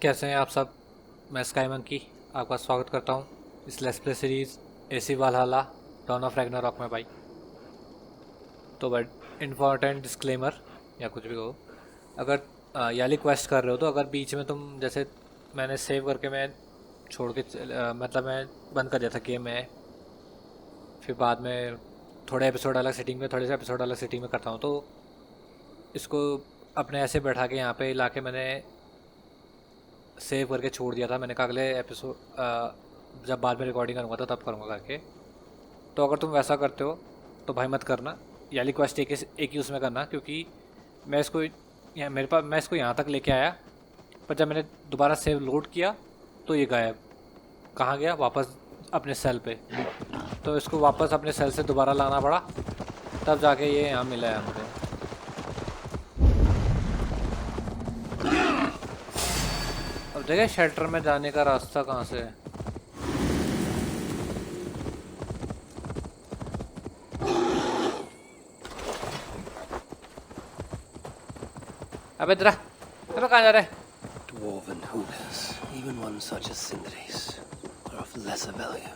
कैसे हैं आप सब। मैं स्काई मंकी आपका स्वागत करता हूं इस let's play series AC Valhalla dawn of Ragnarok में भाई। तो बट इम्पोर्टेंट डिस्क्लेमर या कुछ भी कहो, अगर याली क्वेस्ट कर रहे हो तो अगर बीच में तुम जैसे मैंने सेव करके मैं छोड़ के मतलब मैं बंद कर दिया था गेम में, फिर बाद में थोड़े एपिसोड अलग सेटिंग में थोड़े से एपिसोड अलग सेटिंग में करता हूँ, तो इसको अपने ऐसे बैठा के यहाँ पे ला के मैंने सेव करके छोड़ दिया था। मैंने कहा अगले एपिसोड जब बाद में रिकॉर्डिंग करूँगा तो तब करूँगा करके। तो अगर तुम वैसा करते हो तो भाई मत करना, याली क्वेस्ट एक ही उसमें करना, क्योंकि मैं इसको यहाँ मेरे पास मैं इसको यहाँ तक लेके आया, पर जब मैंने दोबारा सेव लोड किया तो ये गायब। कहाँ गया? वापस अपने सेल पे। तो इसको वापस अपने सेल से दोबारा लाना पड़ा, तब जाके ये यहाँ मिला है मुझे। अब देखिए शेल्टर में जाने का रास्ता कहाँ से है। अबे इधर चलो, कहाँ जा रहे? Dwarven hookahs, even ones such as Sindri's, are of lesser value.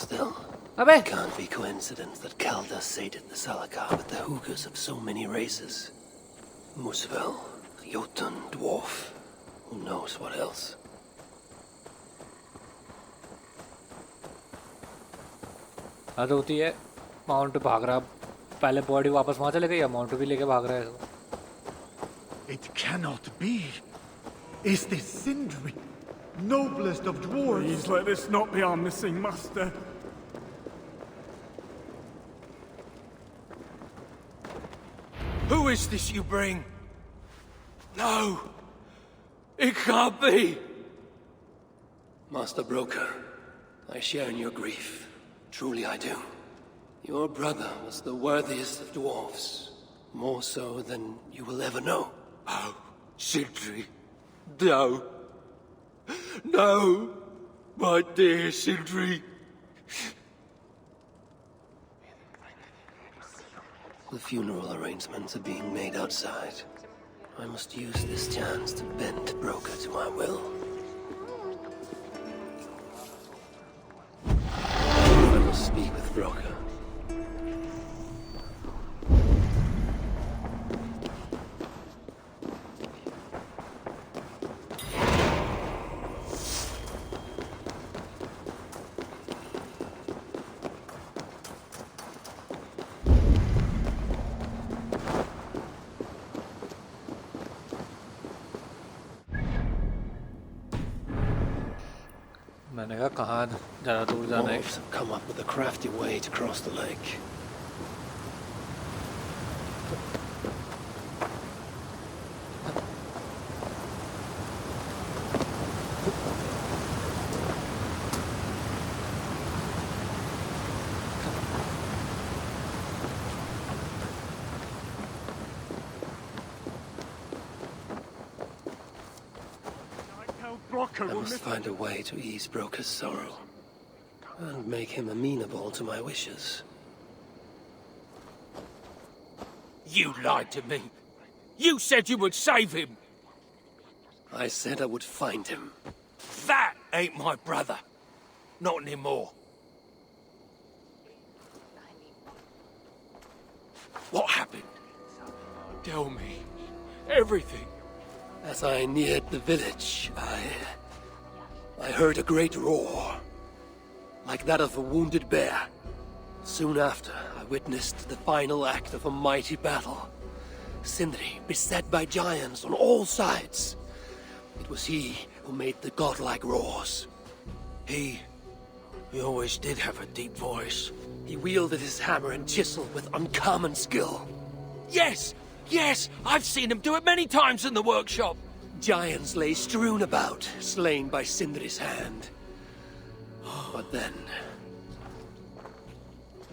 Still, अबे it can't be coincidence that Kalda sated the Salakar with the hookahs of so many races. Musvel, Jotun, Dwarf, who knows what else? हद होती है। Mount भाग रहा, पहले body वापस वहाँ चले गई, या माउंट भी लेके भाग रहा है। It cannot be. Is this Sindri, noblest of dwarves? Please let this not be our missing master. Who is this you bring? No! It can't be! Master Broker, I share in your grief. Truly I do. Your brother was the worthiest of dwarves. More so than you will ever know. Oh, Sindri. No. No! My dear Sindri. The funeral arrangements are being made outside. I must use this chance to bend Broker to my will. I must speak with Broker. मैंने कहा कहाँ ज़्यादा दूर जाना है। Wolves have come up with a crafty way to cross the lake. Brocker I will must miss. find a way to ease Broker's sorrow and make him amenable to my wishes. You lied to me. You said you would save him. I said I would find him. That ain't my brother. Not anymore. What happened? Tell me. Everything. As I neared the village, I heard a great roar, like that of a wounded bear. Soon after, I witnessed the final act of a mighty battle. Sindri beset by giants on all sides. It was he who made the godlike roars. He always did have a deep voice. He wielded his hammer and chisel with uncommon skill. Yes! Yes! I've seen him do it many times in the workshop. Giants lay strewn about, slain by Sindri's hand. But then,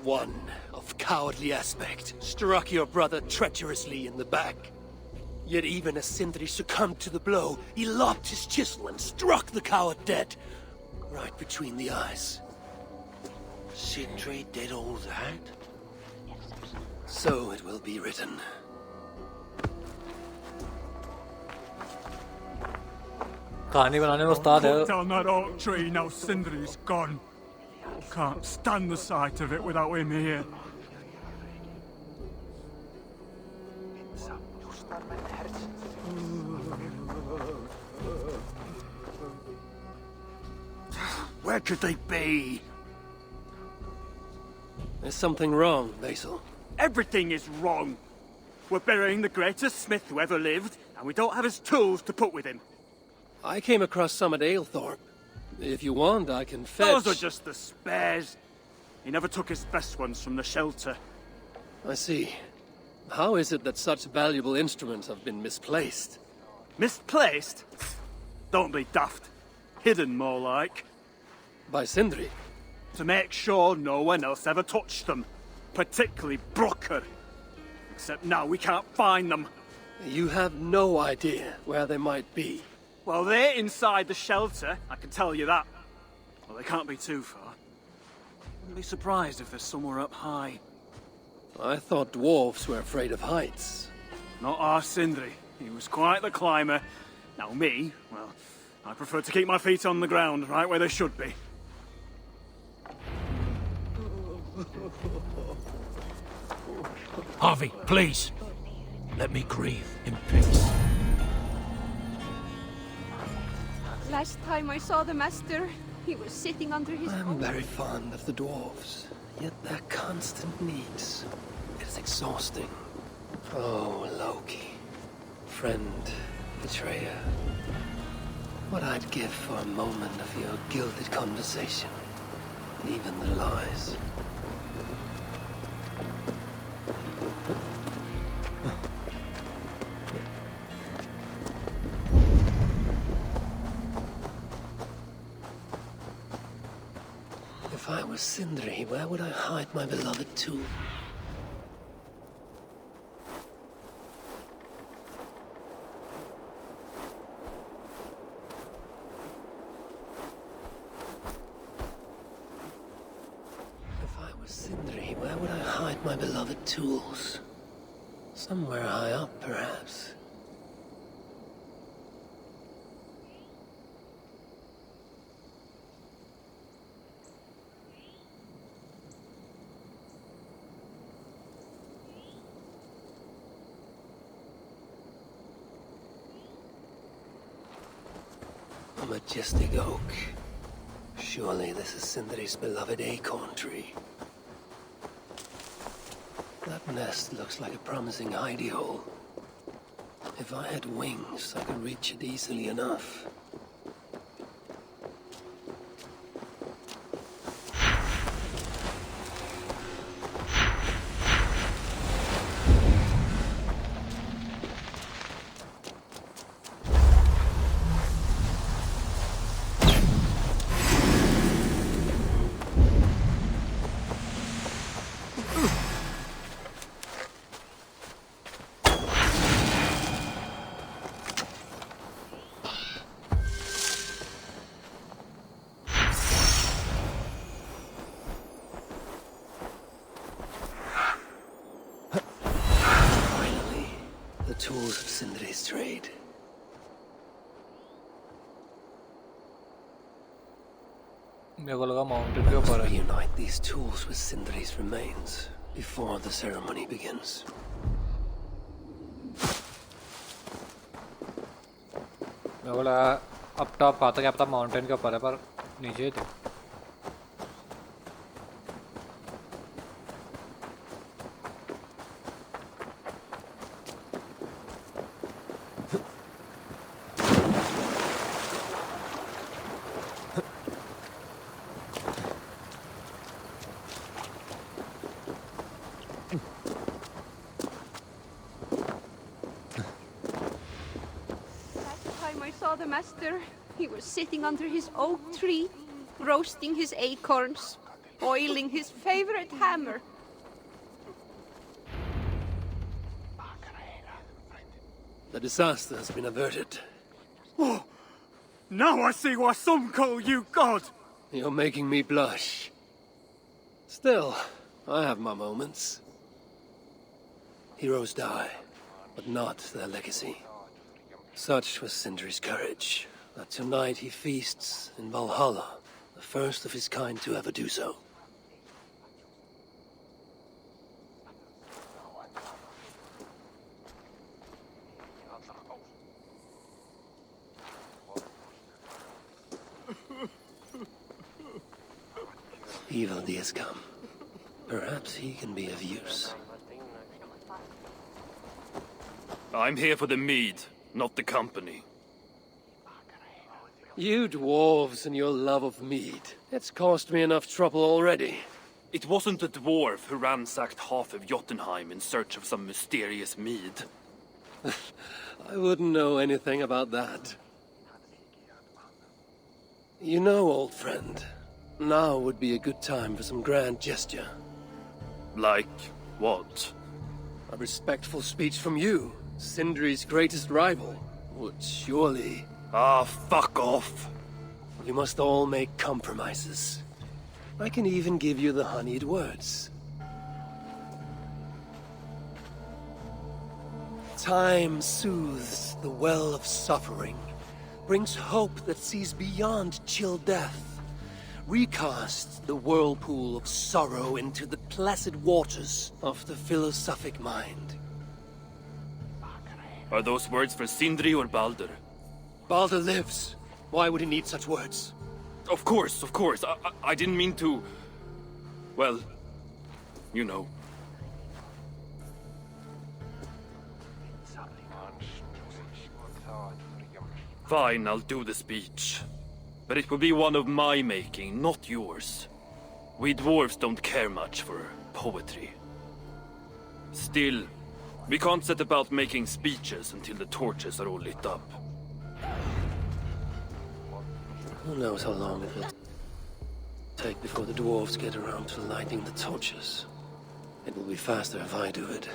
one of cowardly aspect struck your brother treacherously in the back. Yet even as Sindri succumbed to the blow, he lopped his chisel and struck the coward dead, right between the eyes. Sindri did all that? So it will be written. कहानी बनाने में उस्ताद है. Cut down that oak tree now Sindri's gone. Can't stand the sight of it without him here. Where could they be? There's something wrong, Basil. Everything is wrong. We're burying the greatest smith who ever lived, and we don't have his tools to put with him. I came across some at Aylthorpe. If you want, I can fetch... Those are just the spares. He never took his best ones from the shelter. I see. How is it that such valuable instruments have been misplaced? Misplaced? Don't be daft. Hidden, more like. By Sindri? To make sure no one else ever touched them. Particularly Brocker. Except now we can't find them. You have no idea where they might be. Well, they're inside the shelter, I can tell you that. Well, they can't be too far. Wouldn't be surprised if they're somewhere up high. I thought dwarves were afraid of heights. Not our Sindri. He was quite the climber. Now me, well, I prefer to keep my feet on the ground, right where they should be. Harvey, please. Let me grieve in peace. Last time I saw the master, he was sitting under his I'm oak. very fond of the dwarves, yet their constant needs. It is exhausting. Oh, Loki. Friend, betrayer. What I'd give for a moment of your gilded conversation. Even the lies. If I was Sindri, where would I hide my beloved tool? If I was Sindri, where would I hide my beloved tools? Somewhere high up, perhaps. A majestic oak. Surely this is Sindri's beloved acorn tree. That nest looks like a promising hidey hole. If I had wings, I could reach it easily enough. Finally, the tools of Sindri's trade. मेरे को लगा mountain के I must ऊपर है. reunite these tools with Sindri's remains before the ceremony begins. मेरे को लगा अब टॉप आता क्या पता माउंटेन के ऊपर है पर नीचे ही थे. Last time I saw the master, he was sitting under his oak tree, roasting his acorns, oiling his favorite hammer. The disaster has been averted. Oh, now I see why some call you God. You're making me blush. Still, I have my moments. Heroes die, but not their legacy. Such was Sindri's courage, that tonight he feasts in Valhalla, the first of his kind to ever do so. Evil has come. Perhaps he can be of use. I'm here for the mead, not the company. You dwarves and your love of mead. It's caused me enough trouble already. It wasn't a dwarf who ransacked half of Jotunheim in search of some mysterious mead. I wouldn't know anything about that. You know, old friend, now would be a good time for some grand gesture. Like what? A respectful speech from you, Sindri's greatest rival, would surely... Ah, fuck off. You must all make compromises. I can even give you the honeyed words. Time soothes the well of suffering, brings hope that sees beyond chill death, recasts the whirlpool of sorrow into the placid waters of the philosophic mind. Are those words for Sindri or Balder? Balder lives. Why would he need such words? Of course, of course. I didn't mean to... Well, you know. Fine, I'll do the speech. But it will be one of my making, not yours. We dwarves don't care much for poetry. Still, we can't set about making speeches until the torches are all lit up. Who knows how long it will take before the dwarves get around to lighting the torches. It will be faster if I do it.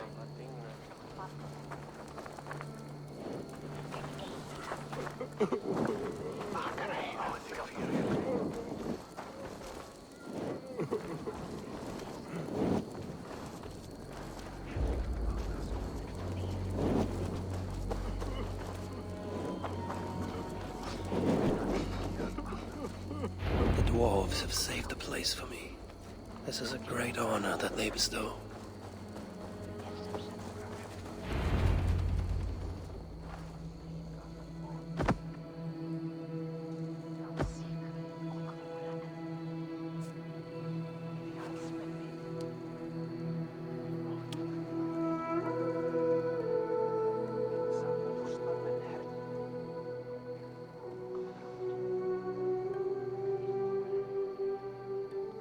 The dwarves have saved the place for me. This is a great honor that they bestow.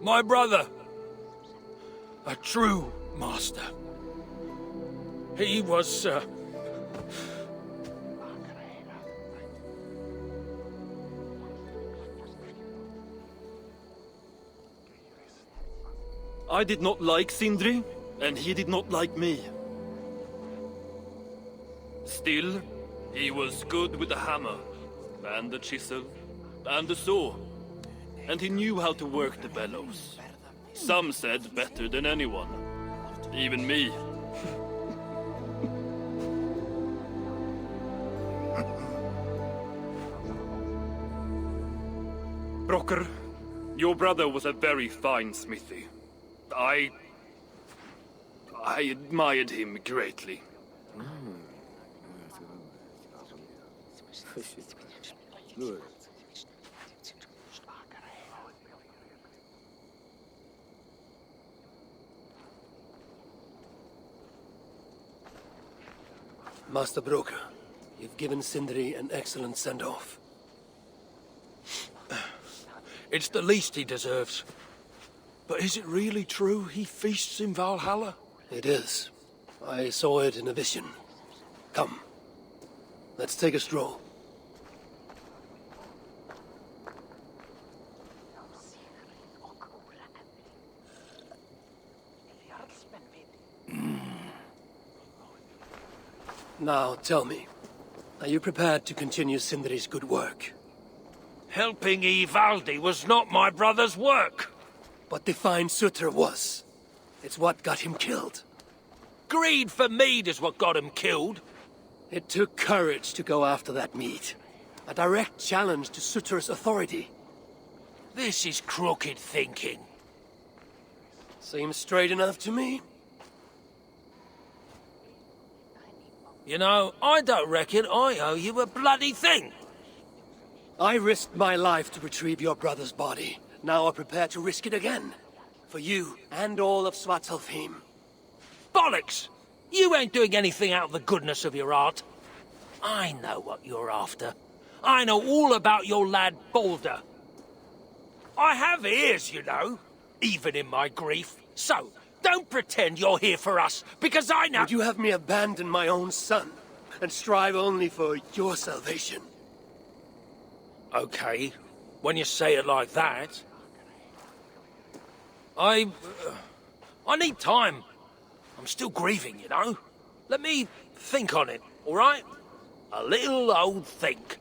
My brother. A true master. He was, I did not like Sindri, and he did not like me. Still, he was good with the hammer, and the chisel, and the saw. And he knew how to work the bellows. Some said better than anyone. Even me. Brocker, your brother was a very fine smithy. I admired him greatly. Master Broker, you've given Sindri an excellent send-off. it's the least he deserves. But is it really true he feasts in Valhalla? It is. I saw it in a vision. Come. Let's take a stroll. Now, tell me, are you prepared to continue Sindri's good work? Helping Ivaldi was not my brother's work. But define Sutra was. It's what got him killed. Greed for mead is what got him killed. It took courage to go after that mead. A direct challenge to Sutur's authority. This is crooked thinking. Seems straight enough to me. You know, I don't reckon I owe you a bloody thing. I risked my life to retrieve your brother's body. Now I prepare to risk it again. For you and all of Svartalfheim. Bollocks! You ain't doing anything out of the goodness of your heart. I know what you're after. I know all about your lad Balder. I have ears, you know, even in my grief. So, don't pretend you're here for us, because I know— Would you have me abandon my own son, and strive only for your salvation? Okay, when you say it like that. I need time. I'm still grieving, you know. Let me think on it, all right? A little old think.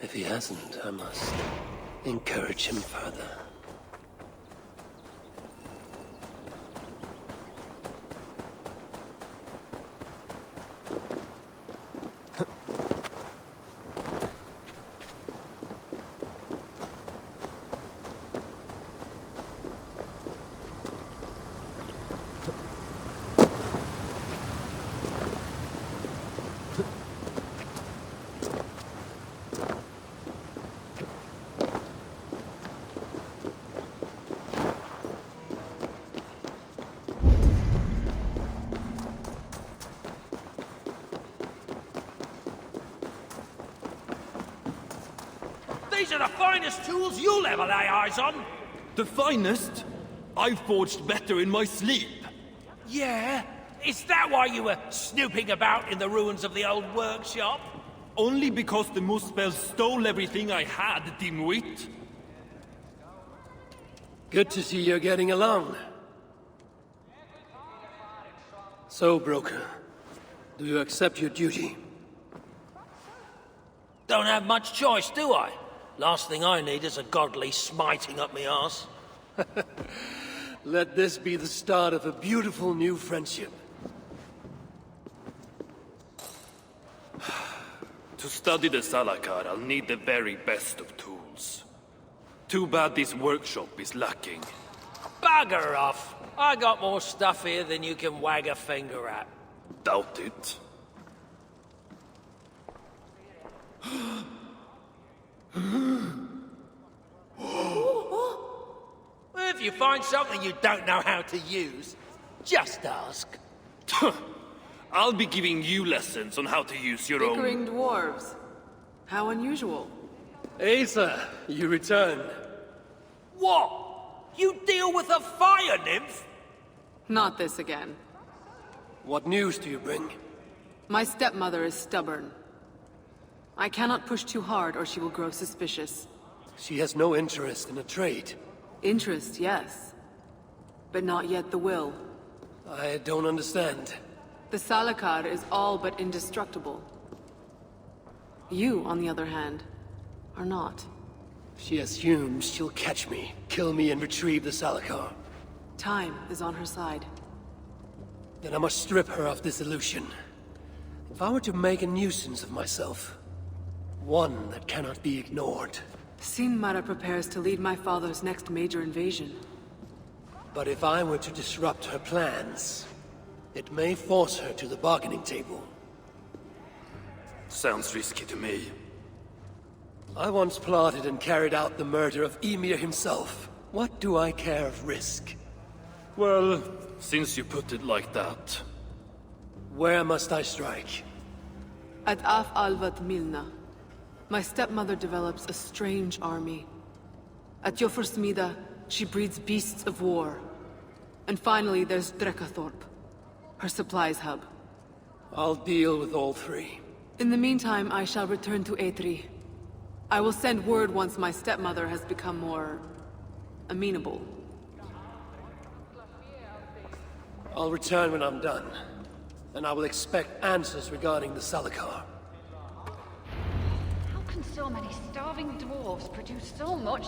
If he hasn't, I must encourage him further. These are the finest tools you'll ever lay eyes on. The finest? I forged better in my sleep. Yeah? Is that why you were snooping about in the ruins of the old workshop? Only because the Muspel stole everything I had, dimwit. Good to see you're getting along. So, Broker, do you accept your duty? Don't have much choice, do I? Last thing I need is a godly smiting up me arse. Let this be the start of a beautiful new friendship. To study the Salakar, I'll need the very best of tools. Too bad this workshop is lacking. Bugger off! I got more stuff here than you can wag a finger at. Doubt it. If you find something you don't know how to use, just ask. I'll be giving you lessons on how to use your Bickering dwarves. How unusual. Asa, you return. What? You deal with a fire nymph? Not this again. What news do you bring? My stepmother is stubborn. I cannot push too hard or she will grow suspicious. She has no interest in a trade. Interest, yes. But not yet the will. I don't understand. The Salakar is all but indestructible. You, on the other hand, are not. She assumes she'll catch me, kill me, and retrieve the Salakar. Time is on her side. Then I must strip her of this illusion. If I were to make a nuisance of myself, one that cannot be ignored. Sinmara prepares to lead my father's next major invasion. But if I were to disrupt her plans, it may force her to the bargaining table. Sounds risky to me. I once plotted and carried out the murder of Ymir himself. What do I care of risk? Well, since you put it like that. Where must I strike? At Af Alvat Milna, my stepmother develops a strange army. At Jofursmida, she breeds beasts of war. And finally, there's Drekathorp, her supplies hub. I'll deal with all three. In the meantime, I shall return to Eitri. I will send word once my stepmother has become more... amenable. I'll return when I'm done. And I will expect answers regarding the Salakar. How can so many starving dwarves produce so much?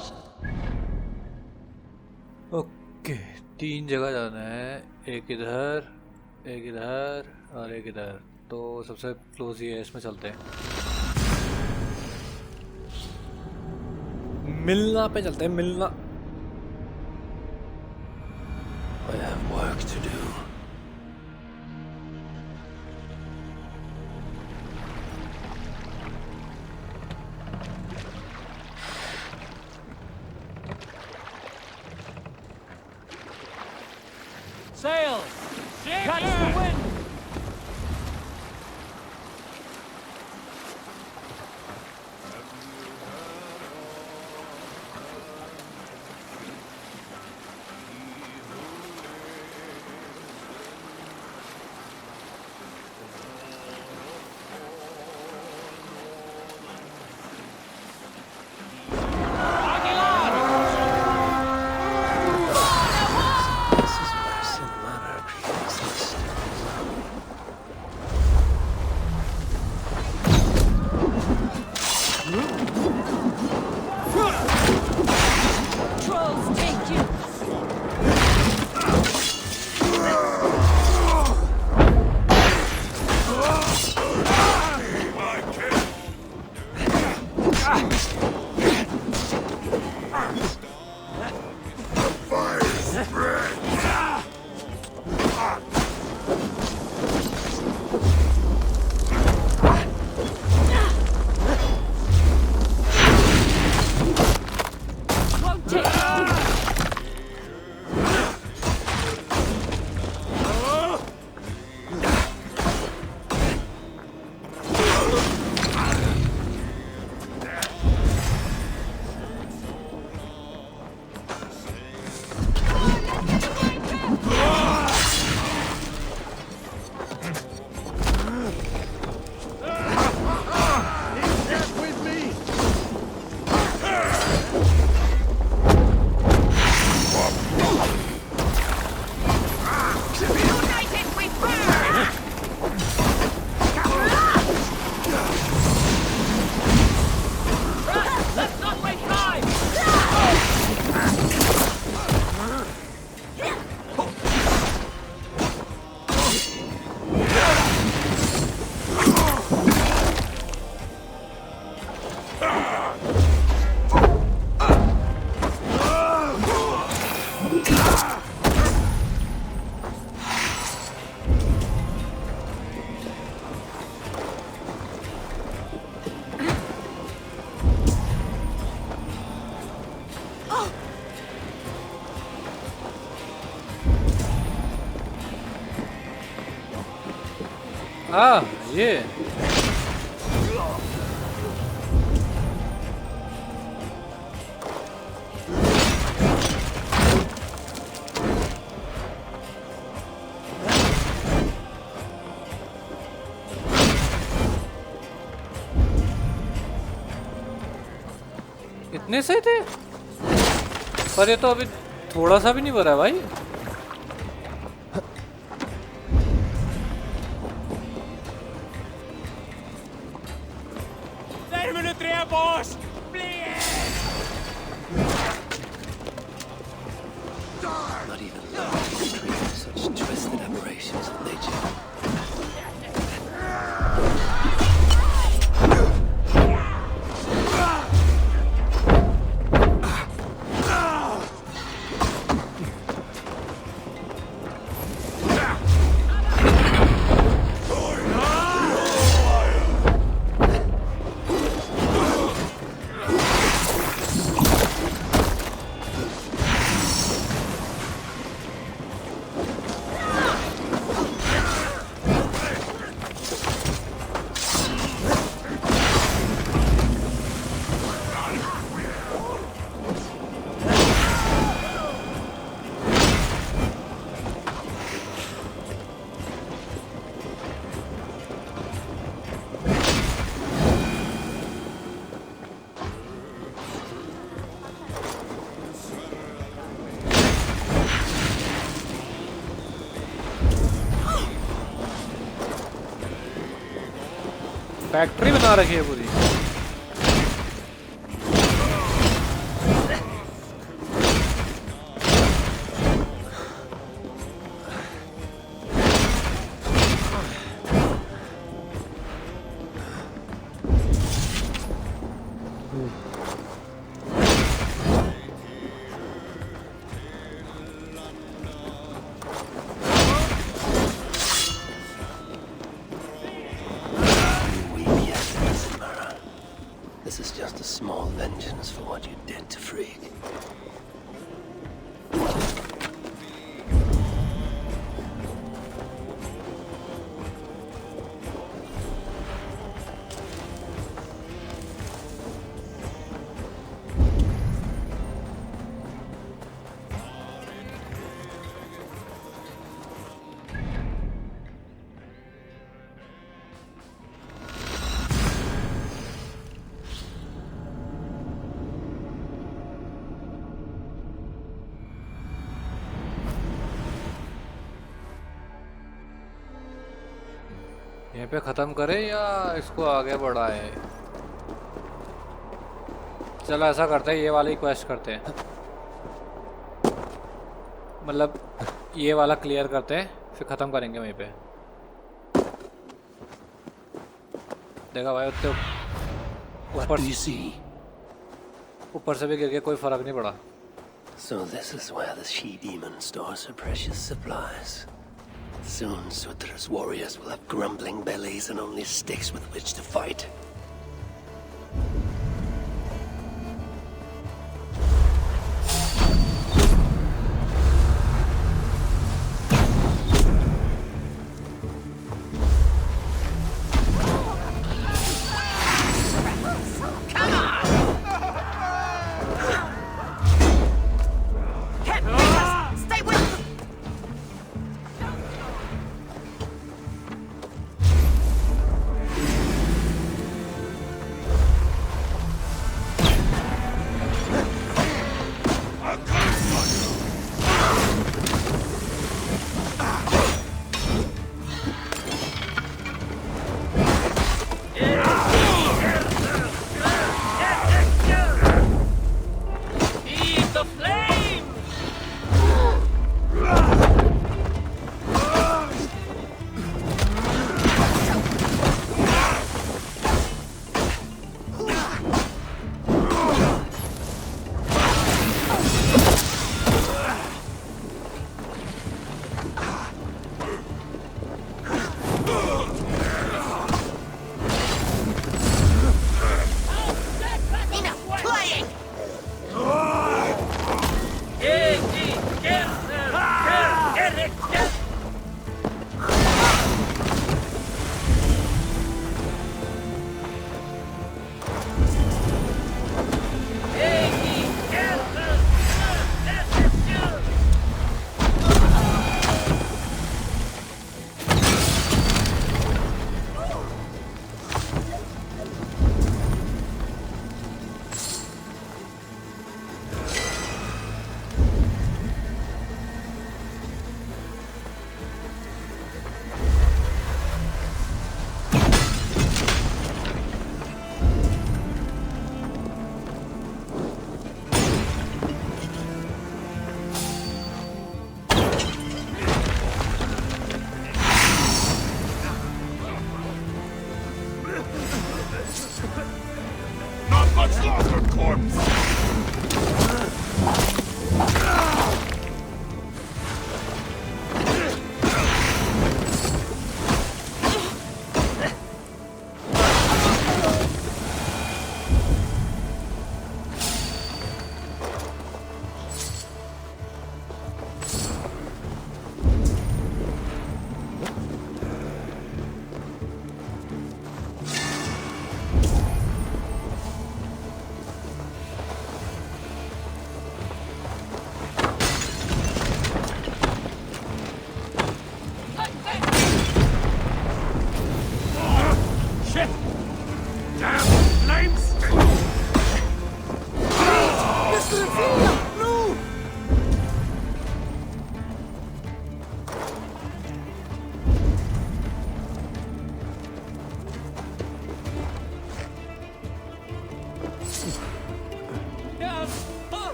Okay, 3 जगह जाना है, एक इधर और एक इधर। तो सबसे क्लोज ही है, इसमें चलते हैं। मिलना पे चलते हैं, मिलना। I have work to do. Sail! Catch the wind! ये इतने से थे, पर ये तो अभी थोड़ा सा भी नहीं भरा भाई। Not even love can create such twisted aberrations of nature. Factory बना रखी है पूरी। This is just a small vengeance for what you did to Frigg. यहाँ पे खत्म करे या इसको आगे बढ़ाए? चलो ऐसा करते हैं, ये वाली क्वेस्ट करते हैं, मतलब ये वाला क्लियर करते हैं फिर खत्म करेंगे वहीं पे। देखा भाई उतने ऊपर से भी गिर के कोई फर्क नहीं पड़ा। So this is where the she-demon stores her precious supplies. Soon Sutra's warriors will have grumbling bellies and only sticks with which to fight.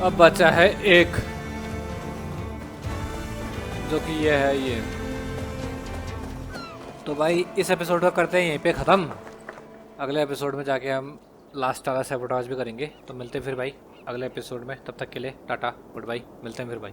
अब बचा है एक, जो कि ये है ये। तो भाई इस एपिसोड को करते हैं यहीं पे ख़त्म। अगले एपिसोड में जाके हम लास्ट वाला सैबोटाज भी करेंगे। तो मिलते हैं फिर भाई अगले एपिसोड में, तब तक के लिए टाटा गुड बाय, मिलते हैं फिर भाई।